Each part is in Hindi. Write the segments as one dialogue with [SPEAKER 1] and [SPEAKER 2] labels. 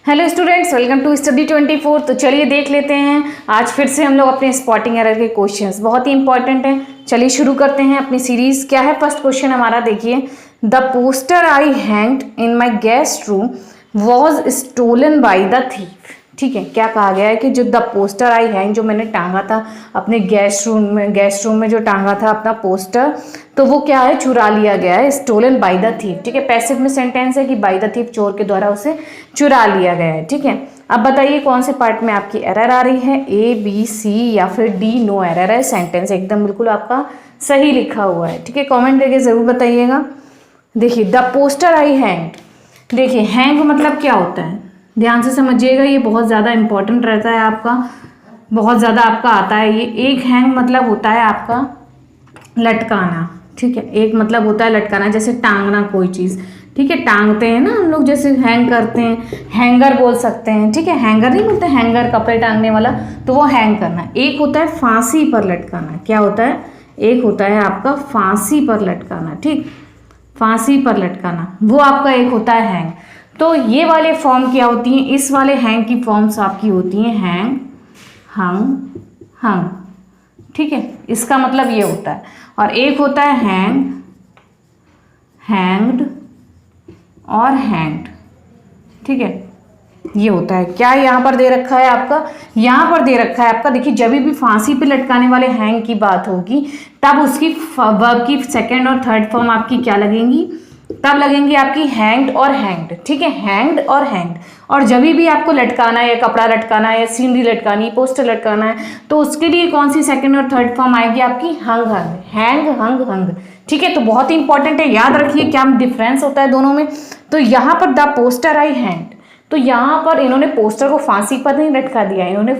[SPEAKER 1] Hello students, welcome to study 24। तो चलिए देख लेते हैं आज फिर से हम लोग अपने स्पॉटिंग एरर के क्वेश्चंस, बहुत ही इंपॉर्टेंट हैं। चलिए शुरू करते हैं अपनी सीरीज। क्या है फर्स्ट क्वेश्चन हमारा, देखिए। The poster I hanged in my guest room was stolen by the thief. ठीक है, क्या कहा गया है कि जो द पोस्टर आई हैंग, जो मैंने टांगा था अपने गेस्ट रूम में जो टांगा था अपना पोस्टर, तो वो क्या है, चुरा लिया गया है, स्टोलन बाय द थीफ। ठीक है, पैसिव में सेंटेंस है कि बाय द थीफ, चोर के द्वारा उसे चुरा लिया गया है। ठीक है, अब बताइए कौन से पार्ट में आपकी एरर आ रही है, ए बी सी या फिर डी। नो एरर है, सेंटेंस एकदम बिल्कुल आपका सही लिखा हुआ है। ठीक है, कॉमेंट करके जरूर बताइएगा। देखिए द पोस्टर आई हैंग, देखिए हैंग मतलब क्या होता है, ध्यान से समझिएगा, ये बहुत ज़्यादा इंपॉर्टेंट रहता है आपका, बहुत ज़्यादा आपका आता है ये। एक हैंग मतलब होता है आपका लटकाना। ठीक है, एक मतलब होता है लटकाना, जैसे टांगना कोई चीज़। ठीक है, टांगते हैं ना हम लोग, जैसे हैंग करते हैं, हैंगर बोल सकते हैं। ठीक है, हैंगर नहीं बोलते, हैंगर कपड़े टांगने वाला, तो वो हैंग करना। एक होता है फांसी पर लटकाना। क्या होता है, एक होता है आपका फांसी पर लटकाना। ठीक, फांसी पर लटकाना, वो आपका एक होता है हैंग। तो ये वाले फॉर्म क्या होती हैं, इस वाले हैंग की फॉर्म्स आपकी होती हैं हैंग, हंग, हंग। ठीक है, इसका मतलब ये होता है। और एक होता है हैंग, हैंग्ड और हैंग्ड। ठीक है, ये होता है। क्या यहाँ पर दे रखा है आपका, यहाँ पर दे रखा है आपका, देखिए जब भी फांसी पे लटकाने वाले हैंग की बात होगी तब उसकी वर्ब की सेकंड और थर्ड फॉर्म आपकी क्या लगेंगी, तब लगेंगी आपकी हैंग्ड और हैंग्ड। ठीक है, हैंग्ड और हैंग्ड। और जब भी आपको लटकाना है, कपड़ा लटकाना है, सीनरी लटकानी, पोस्टर लटकाना है, तो उसके लिए कौन सी सेकंड और थर्ड फॉर्म आएगी आपकी, हंग, हंग, हैंग, हंग, हंग। ठीक है, तो बहुत ही इंपॉर्टेंट है, याद रखिए क्या डिफरेंस होता है दोनों में। तो यहाँ पर द पोस्टर आई हैंग्ड, तो यहाँ पर इन्होंने पोस्टर को फांसी पर नहीं लटका दिया, इन्होंने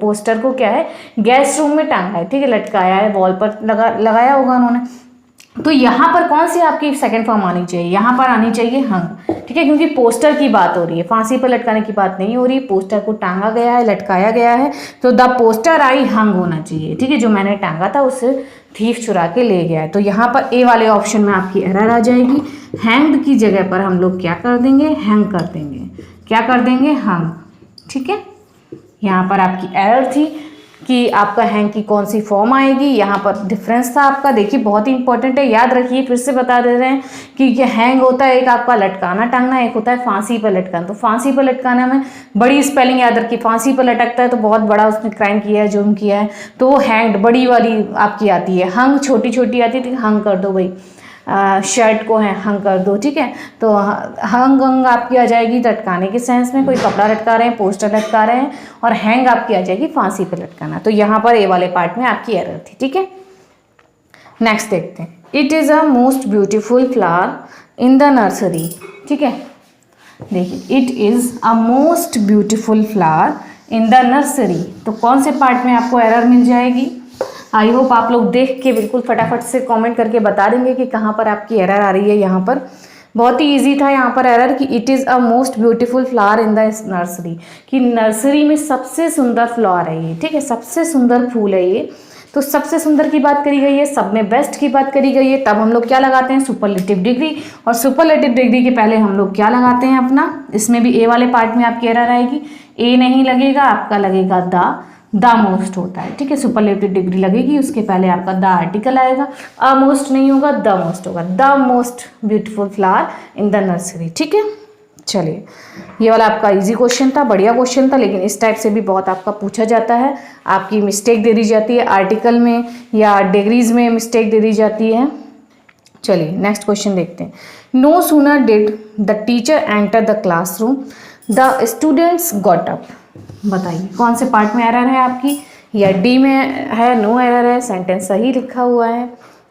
[SPEAKER 1] पोस्टर को क्या है, गेस्ट रूम में टांगा है। ठीक है, लटकाया है, वॉल पर लगाया होगा उन्होंने। तो यहाँ पर कौन सी आपकी सेकंड फॉर्म आनी चाहिए, यहाँ पर आनी चाहिए हंग। ठीक है, क्योंकि पोस्टर की बात हो रही है, फांसी पर लटकाने की बात नहीं हो रही, पोस्टर को टांगा गया है, लटकाया गया है, तो द पोस्टर आई हंग होना चाहिए। ठीक है, जो मैंने टांगा था उसे थीफ चुरा के ले गया है। तो यहाँ पर ए वाले ऑप्शन में आपकी एरर आ जाएगी। हैंग्ड की जगह पर हम लोग क्या कर देंगे, हैंग कर देंगे। क्या कर देंगे, हंग। ठीक है, यहाँ पर आपकी एरर थी कि आपका हैंग की कौन सी फॉर्म आएगी, यहाँ पर डिफरेंस था आपका। देखिए बहुत ही इंपॉर्टेंट है, याद रखिए, फिर से बता दे रहे हैं कि हैंग होता है एक आपका लटकाना टांगना, एक होता है फांसी पर लटकाना। तो फांसी पर लटकाना में बड़ी स्पेलिंग याद रखिए, फांसी पर लटकता है तो बहुत बड़ा उसने क्राइम किया है, जुर्म किया है, तो वो हैंग्ड बड़ी वाली आपकी आती है। हंग छोटी छोटी आती है, हंग कर दो भाई, शर्ट को है हंग कर दो। ठीक है, तो हंग हंग आपकी आ जाएगी लटकाने के सेंस में, कोई कपड़ा लटका रहे हैं, पोस्टर लटका रहे हैं, और हैंग आपकी आ जाएगी फांसी पे लटकाना। तो यहाँ पर ए वाले पार्ट में आपकी एरर थी। ठीक है, नेक्स्ट देखते हैं। It is a most beautiful flower in the nursery. ठीक है, देखिए it is a most beautiful flower in the nursery, तो कौन से पार्ट में आपको एरर मिल जाएगी। आई होप आप लोग देख के बिल्कुल फटाफट से कमेंट करके बता देंगे कि कहाँ पर आपकी एरर आ रही है। यहाँ पर बहुत ही इजी था यहाँ पर एरर कि it is a most beautiful flower in the nursery, कि नर्सरी में सबसे सुंदर फ्लावर है ये। ठीक है, सबसे सुंदर फूल है ये। तो सबसे सुंदर की बात करी गई है, सब में बेस्ट की बात करी गई है, तब हम लोग क्या लगाते हैं, सुपरलेटिव डिग्री। और सुपरलेटिव डिग्री के पहले हम लोग क्या लगाते हैं अपना, इसमें भी ए वाले पार्ट में आपकी एरर आएगी। ए नहीं लगेगा, आपका लगेगा द मोस्ट होता है। ठीक है, सुपरलेटिव डिग्री लगेगी, उसके पहले आपका द आर्टिकल आएगा, अ मोस्ट नहीं होगा, द मोस्ट होगा, the most beautiful flower in the nursery. ठीक है, चलिए ये वाला आपका इजी क्वेश्चन था, बढ़िया क्वेश्चन था, लेकिन इस टाइप से भी बहुत आपका पूछा जाता है, आपकी मिस्टेक दे दी जाती है आर्टिकल में या डिग्रीज में मिस्टेक दे दी जाती है। चलिए नेक्स्ट क्वेश्चन देखते हैं। No sooner did the teacher enter the classroom the students got up. बताइए कौन से पार्ट में एरर है आपकी, या डी में है, नो एरर है, सेंटेंस सही लिखा हुआ है।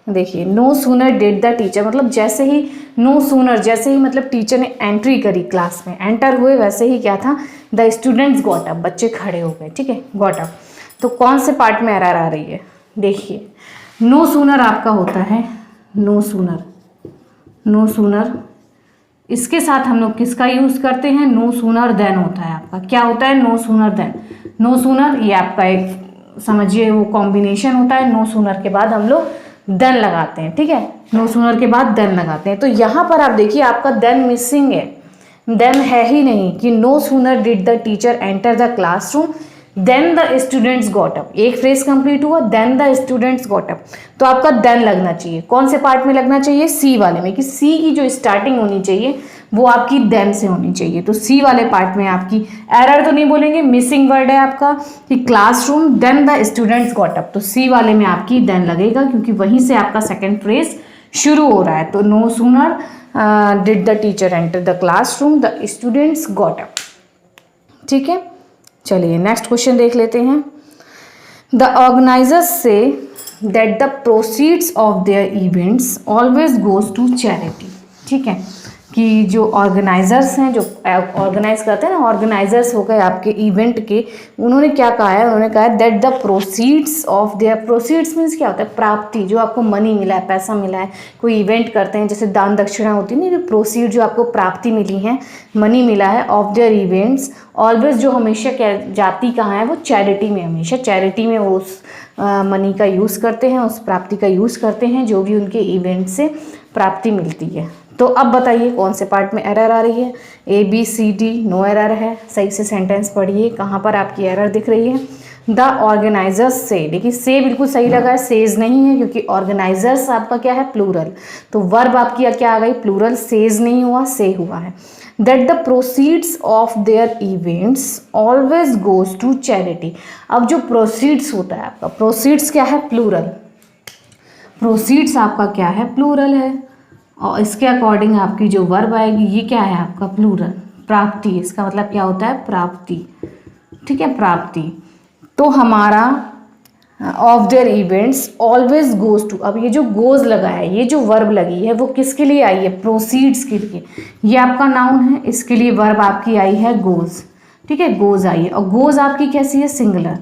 [SPEAKER 1] देखिए no sooner did the teacher मतलब जैसे ही, नो सूनर जैसे ही मतलब टीचर ने एंट्री करी क्लास में, एंटर हुए, वैसे ही क्या था, द स्टूडेंट्स गॉट अप, बच्चे खड़े हो गए। ठीक है, गॉट अप। तो कौन से पार्ट में एरर आ रही है, देखिए नो सूनर आपका होता है, नो सूनर, नो सूनर, इसके साथ हम लोग किसका यूज करते हैं, नो सूनर देन होता है आपका। क्या होता है, no sooner then. No sooner ये आपका एक समझिए वो कॉम्बिनेशन होता है, नो सूनर के बाद हम लोग देन लगाते हैं। ठीक है, नो सूनर के बाद देन लगाते हैं। तो यहाँ पर आप देखिए आपका देन मिसिंग है, देन है ही नहीं कि no sooner did the teacher enter the classroom then the students got up. एक फ्रेज कंप्लीट हुआ, then the students got up, तो आपका देन लगना चाहिए। कौन से पार्ट में लगना चाहिए? सी वाले में, कि सी की जो स्टार्टिंग होनी चाहिए वो आपकी देन से होनी चाहिए। तो सी वाले पार्ट में आपकी एरर तो नहीं बोलेंगे, मिसिंग वर्ड है आपका कि classroom then the students got up, तो सी वाले में आपकी देन लगेगा क्योंकि वहीं से आपका सेकेंड फ्रेज शुरू हो रहा है। तो no sooner did the teacher enter the classroom the students got up. ठीक है, चलिए नेक्स्ट क्वेश्चन देख लेते हैं। The organisers say that the proceeds of their events always goes to charity. ठीक है, कि जो ऑर्गेनाइजर्स हैं, जो ऑर्गेनाइज करते हैं ना, ऑर्गेनाइजर्स हो गए आपके इवेंट के, उन्होंने क्या कहा है? उन्होंने कहा है that the proceeds of there, proceeds means क्या होता है? प्राप्ति, जो आपको मनी मिला है, पैसा मिला है, कोई इवेंट करते हैं जैसे दान दक्षिणा होती है ना, जो प्रोसीड जो आपको प्राप्ति मिली है, मनी मिला है, ऑफ देयर इवेंट्स ऑलवेज, जो हमेशा क्या जाती कहाँ है? वो चैरिटी में, हमेशा चैरिटी में वो उस मनी का यूज़ करते हैं, उस प्राप्ति का यूज़ करते हैं जो भी उनके इवेंट से प्राप्ति मिलती है। तो अब बताइए कौन से पार्ट में एरर आ रही है? A B C D, no error है। सही से सेंटेंस पढ़िए, कहाँ पर आपकी एरर दिख रही है? द ऑर्गेनाइजर्स से, देखिए से बिल्कुल सही लगा है, सेज नहीं है क्योंकि ऑर्गेनाइजर्स आपका क्या है? प्लूरल, तो वर्ब आपकी क्या आ गई? प्लूरल, सेज नहीं हुआ, से हुआ है। That the proceeds of their events always goes to charity. अब जो प्रोसीड्स होता है आपका, प्रोसीड्स क्या है? प्लूरल, प्रोसीड्स आपका क्या है? प्लूरल है, और इसके अकॉर्डिंग आपकी जो वर्ब आएगी ये क्या है आपका? प्लूरल, प्राप्ति। इसका मतलब क्या होता है? प्राप्ति। ठीक है, प्राप्ति। तो हमारा of their events always goes to, अब ये जो गोज लगा है, ये जो वर्ब लगी है वो किसके लिए आई है? प्रोसीड्स के लिए। ये आपका नाउन है, इसके लिए वर्ब आपकी आई है गोज। ठीक है, गोज आई है, और गोज आपकी कैसी है? सिंगुलर।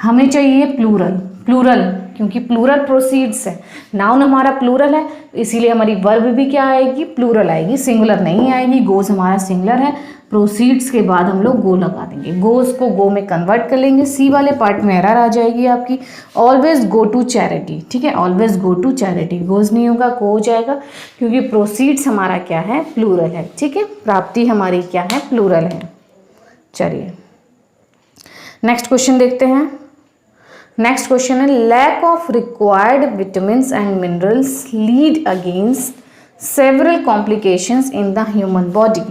[SPEAKER 1] हमें चाहिए प्लूरल, प्लूरल क्योंकि प्लूरल प्रोसीड्स है, नाउन हमारा प्लूरल है, इसीलिए हमारी वर्ब भी क्या आएगी? प्लूरल आएगी, सिंगुलर नहीं आएगी। गोज हमारा सिंगुलर है, प्रोसीड्स के बाद हम लोग गो लगा देंगे, गोज को गो में कन्वर्ट कर लेंगे। सी वाले पार्ट में एरर आ जाएगी आपकी, ऑलवेज गो टू चैरिटी। ठीक है, always go to charity, goes नहीं होगा, गो हो जाएगा क्योंकि प्रोसीड्स हमारा क्या है? प्लूरल है। ठीक है, प्राप्ति हमारी क्या है? प्लूरल है। चलिए नेक्स्ट क्वेश्चन देखते हैं। नेक्स्ट क्वेश्चन है lack of required vitamins and minerals lead against several complications in the human body.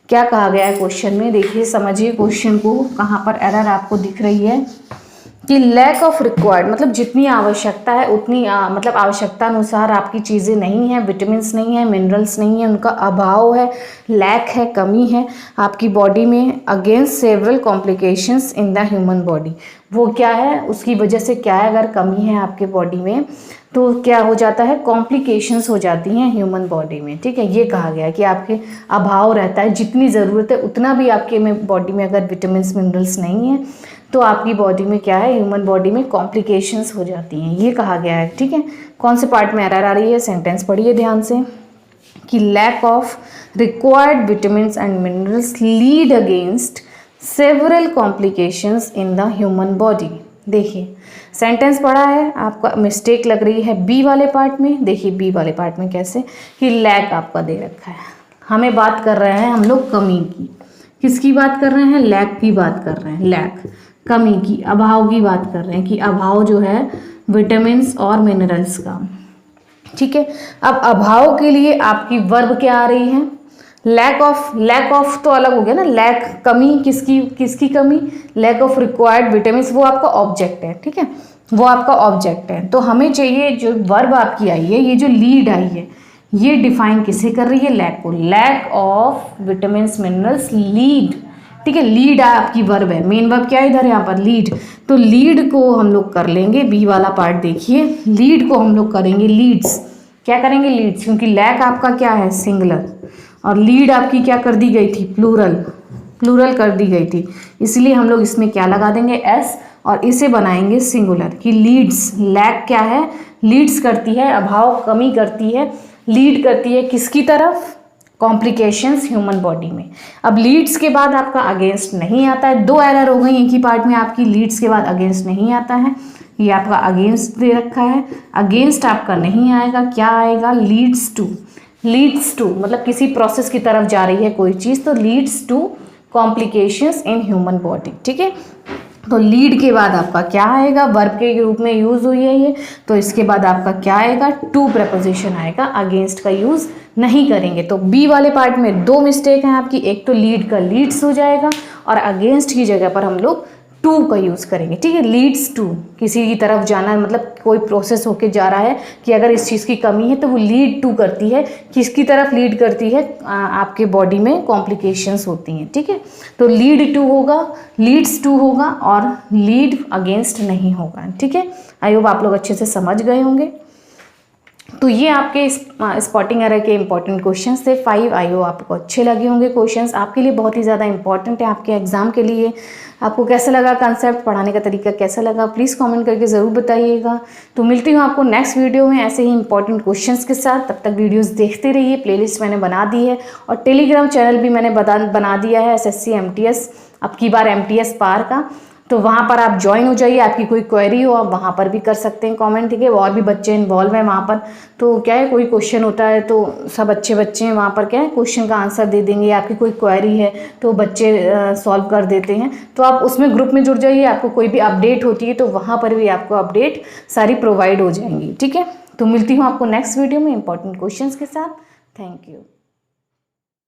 [SPEAKER 1] क्या कहा गया है क्वेश्चन में? देखिए समझिए क्वेश्चन को, कहाँ पर एरर आपको दिख रही है कि लैक ऑफ रिक्वायर्ड मतलब जितनी आवश्यकता है उतनी मतलब आवश्यकता अनुसार आपकी चीज़ें नहीं हैं, विटामिन्स नहीं है, मिनरल्स नहीं है, उनका अभाव है, लैक है, कमी है आपकी बॉडी में, against several complications in the human body. वो क्या है? उसकी वजह से क्या है? अगर कमी है आपके बॉडी में तो क्या हो जाता है? कॉम्प्लिकेशंस हो जाती हैं ह्यूमन बॉडी में। ठीक है, ये कहा गया है कि आपके अभाव रहता है, जितनी ज़रूरत है उतना भी आपके में बॉडी में अगर विटामिन्स मिनरल्स नहीं है तो आपकी बॉडी में क्या है? ह्यूमन बॉडी में कॉम्प्लिकेशंस हो जाती हैं, ये कहा गया है। ठीक है, कौन से पार्ट में एरर आ रही है? सेंटेंस पढ़िए ध्यान से कि lack of required vitamins and minerals lead against several complications in the human body. देखिए सेंटेंस पढ़ा है, आपका मिस्टेक लग रही है बी वाले पार्ट में। देखिए बी वाले पार्ट में कैसे कि लैक आपका दे रखा है, हमें बात कर रहे हैं हम लोग कमी की। किसकी बात कर रहे हैं? लैक की बात कर रहे हैं, लैक कमी की, अभाव की बात कर रहे हैं कि अभाव जो है विटामिन्स और मिनरल्स का। ठीक है, अब अभाव के लिए आपकी वर्ब क्या आ रही है? लैक ऑफ, लैक ऑफ तो अलग हो गया ना, लैक कमी, किसकी किसकी कमी? लैक ऑफ रिक्वायर्ड विटामिन्स, वो आपका ऑब्जेक्ट है। ठीक है, वो आपका ऑब्जेक्ट है, तो हमें चाहिए जो वर्ब आपकी आई है, ये जो लीड आई है ये डिफाइन किसे कर रही है? लैक को, lack of vitamins minerals lead. ठीक है, लीड आपकी वर्ब है, मेन वर्ब क्या है इधर यहाँ पर? लीड। तो लीड को हम लोग कर लेंगे, बी वाला पार्ट देखिए, लीड को हम लोग करेंगे लीड्स। क्या करेंगे? लीड्स, क्योंकि लैक आपका क्या है? सिंगुलर, और लीड आपकी क्या कर दी गई थी? प्लूरल, प्लूरल कर दी गई थी, इसलिए हम लोग इसमें क्या लगा देंगे? एस, और इसे बनाएंगे सिंगुलर कि लीड्स। लैक क्या है? लीड्स करती है, अभाव, कमी करती है, लीड करती है किसकी तरफ? कॉम्प्लिकेशंस ह्यूमन बॉडी में। अब लीड्स के बाद आपका अगेंस्ट नहीं आता है, दो एरर हो गई एक ही पार्ट में आपकी, लीड्स के बाद अगेंस्ट नहीं आता है, ये आपका अगेंस्ट दे रखा है, अगेंस्ट आपका नहीं आएगा, क्या आएगा? Leads to. लीड्स टू मतलब किसी प्रोसेस की तरफ जा रही है कोई चीज़, तो leads to complications in human body, ठीक है। तो लीड के बाद आपका क्या आएगा, वर्ब के रूप में यूज हुई है ये, तो इसके बाद आपका क्या आएगा, टू प्रपोजिशन आएगा, अगेंस्ट का यूज नहीं करेंगे। तो बी वाले पार्ट में दो मिस्टेक हैं आपकी, एक तो लीड का लीड्स हो जाएगा और अगेंस्ट की जगह पर हम लोग टू का यूज़ करेंगे, ठीक है। लीड्स टू किसी की तरफ जाना है, मतलब कोई प्रोसेस होके जा रहा है कि अगर इस चीज़ की कमी है तो वो लीड टू करती है, किसकी तरफ लीड करती है, आपके बॉडी में कॉम्प्लिकेशंस होती हैं, ठीक है। तो लीड टू होगा, लीड्स टू होगा और लीड अगेंस्ट नहीं होगा, ठीक है। आई होप आप लोग अच्छे से समझ गए होंगे। तो ये आपके स्पॉटिंग एरर के इंपॉर्टेंट क्वेश्चंस थे 5। आई होप आपको अच्छे लगे होंगे क्वेश्चंस, आपके लिए बहुत ही ज़्यादा इंपॉर्टेंट है आपके एग्जाम के लिए। आपको कैसा लगा कंसेप्ट, पढ़ाने का तरीका कैसा लगा, प्लीज़ कमेंट करके ज़रूर बताइएगा। तो मिलती हूँ आपको नेक्स्ट वीडियो में ऐसे ही इंपॉर्टेंट क्वेश्चंस के साथ। तब तक वीडियोस देखते रहिए, प्लेलिस्ट मैंने बना दी है और टेलीग्राम चैनल भी मैंने बना दिया है SSC MTS अब की बार MTS पार का, तो वहाँ पर आप ज्वाइन हो जाइए। आपकी कोई क्वेरी हो आप वहाँ पर भी कर सकते हैं कमेंट, ठीक है। और भी बच्चे इन्वॉल्व हैं वहाँ पर, तो क्या है कोई क्वेश्चन होता है तो सब अच्छे बच्चे हैं वहाँ पर, क्या है क्वेश्चन का आंसर दे देंगे। आपकी कोई क्वेरी है तो बच्चे सॉल्व कर देते हैं, तो आप उसमें ग्रुप में जुड़ जाइए। आपको कोई भी अपडेट होती है तो वहाँ पर भी आपको अपडेट सारी प्रोवाइड हो जाएंगी, ठीक है। तो मिलती हूँ आपको नेक्स्ट वीडियो में इंपॉर्टेंट क्वेश्चन के साथ। Thank you.